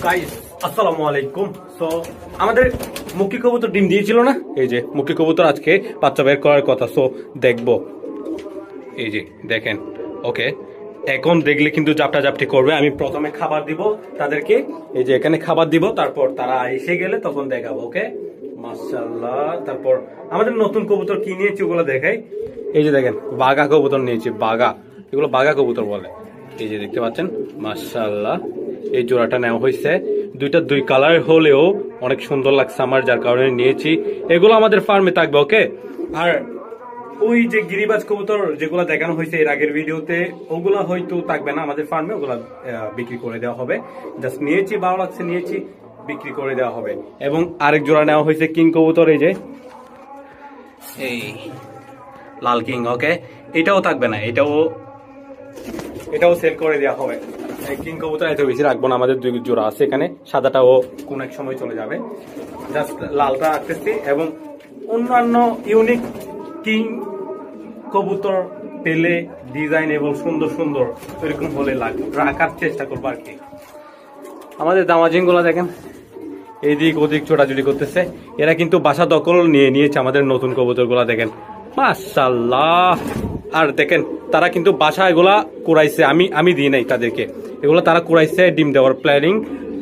Guys আসসালামু আলাইকুম। So আমাদের মুখী কবুতর ডিম দিয়েছিল না, এই যে মুখী কবুতর আজকে বাচ্চা বের করার কথা। সো দেখবো, এই যে দেখেন। ওকে, এখন দেখলে কিন্তু জাপটা জাপটি করবে। আমি প্রথমে খাবার দিব তাদেরকে, এই যে এখানে খাবার দিব, তারপর তারা এসে গেলে তখন দেখাবো। ওকে, মাশাআল্লাহ। তারপর আমাদের নতুন কবুতর কি নিয়েছি ওগুলো দেখাই। এই যে দেখেন বাঘা কবুতর নিয়েছি, বাঘা, এগুলো বাঘা কবুতর বলে। এই যে দেখতে পাচ্ছেন মাশাআল্লাহ, এই জোড়াটা নেওয়া হয়েছে। দুইটা দুই কালার হলেও অনেক সুন্দর লাগছে আমার, যার কারণে নিয়েছি। এগুলো আমাদের ফার্মে থাকবে। ওকে, আর ওই যে গিরিবাজ কবুতর যেগুলো দেখানো হয়েছে এর আগের ভিডিওতে, ওগুলা হয়তো থাকবে না আমাদের ফার্মে, ওগুলা বিক্রি করে দেওয়া হবে। জাস্ট নিয়েছি, ভালো লাগছে নিয়েছি, বিক্রি করে দেওয়া হবে। এবং আরেক জোড়া নেওয়া হয়েছে কিং কবুতর, এই যে এই লাল কিং। ওকে, এটাও থাকবে না, এটাও সেল করে দেওয়া হবে। কিং কবুতর এত বেশি রাখবো না, আমাদের দুই জোড়া আছে এখানে। সাদাটাও কোন এক সময় চলে যাবে, জাস্ট লালটা রাখতেছি। এবং অন্যান্য ইউনিক কিং কবুতর পেলে ডিজাইন এবং সুন্দর সুন্দর এরকম হলে রাখার চেষ্টা করবো আর কি। আমাদের দামাজিং গুলা দেখেন এইদিক ওদিক ছোটাছুটি করতেছে। এরা কিন্তু বাসা দখল নিয়ে নিয়েছে আমাদের নতুন কবুতর গুলা, দেখেন মাশাআল্লাহ। আর দেখেন তারা কিন্তু বাসা এগুলা কুড়াইছে, আমি দিই নাই তাদেরকে, এগুলো তারা কুড়াইছে, ডিম দেওয়ার প্ল্যানিং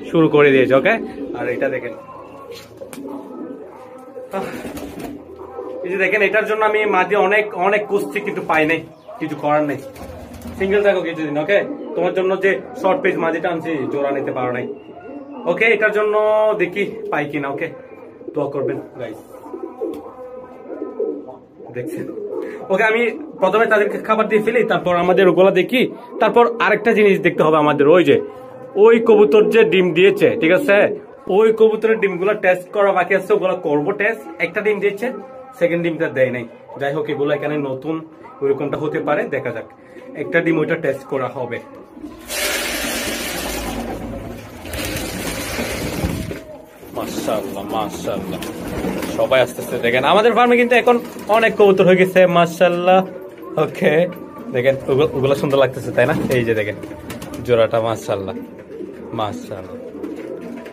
শুরু করে দিয়েছে। ওকে, আর এটা দেখেন, এই যে দেখেন, এটার জন্য আমি মাঝে অনেক অনেক খুঁজছি কিন্তু পাই নাই, কিছু করার নেই। সিঙ্গেল থাকো কিছুদিন। ওকে, তোমার জন্য যে শর্ট পেজ মাঝেটা আনছি জোড়া নিতে পারো নাই। ওকে, এটার জন্য দেখি পাই কিনা। ওকে, দোয়া করবেন গাইস, দেখছেন। ওকে, আমি প্রথমে তাদেরকে খাবার দিয়ে ফেলি, তারপর আমাদের ওগুলা দেখি। তারপর আরেকটা জিনিস দেখতে হবে আমাদের, ওই যে ওই কবুতর যে ডিম দিয়েছে, ঠিক আছে, ওই কবুতরের ডিমগুলো টেস্ট করা বাকি আছে, ওগুলো করবো টেস্ট। একটা ডিম দিয়েছে, সেকেন্ড ডিমটা দেয় নাই। যাই হোক, এগুলো এখানে নতুন ওইরকমটা হতে পারে, দেখা যাক। একটা ডিম ওইটা টেস্ট করা হবে। মাশাআল্লাহ মাশাআল্লাহ, সবাই আসতেছে। দেখেন আমাদের ফার্মে কিন্তু এখন অনেক কবুতর হয়ে গেছে মাশাআল্লাহ। ওকে, দেখেন ওগুলো সুন্দর লাগতেছে, তাই না? এই যে দেখেন জোড়াটা মাশাআল্লাহ মাশাআল্লাহ।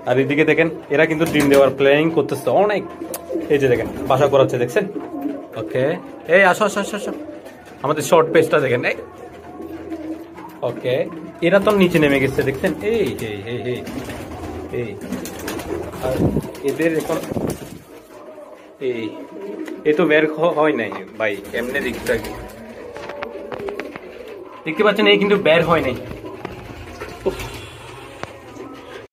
আর এদিকে দেখেন এরা কিন্তু ডিম দেওয়ার প্ল্যানিং করতেছে অনেক। এই যে দেখেন বাসা করাচ্ছে, দেখছেন? ওকে, এই আসো আসো আসো আসো, আমাদের শর্ট পেজটা দেখেন। এই ওকে, এরা তো নিচে নেমে গেছে, দেখছেন? এই এই এই এই এই আর এদের এখন এই তো বের হয় নাই ভাই, এমনি দেখতে পাচ্ছেন, এই কিন্তু বের হয় নাই।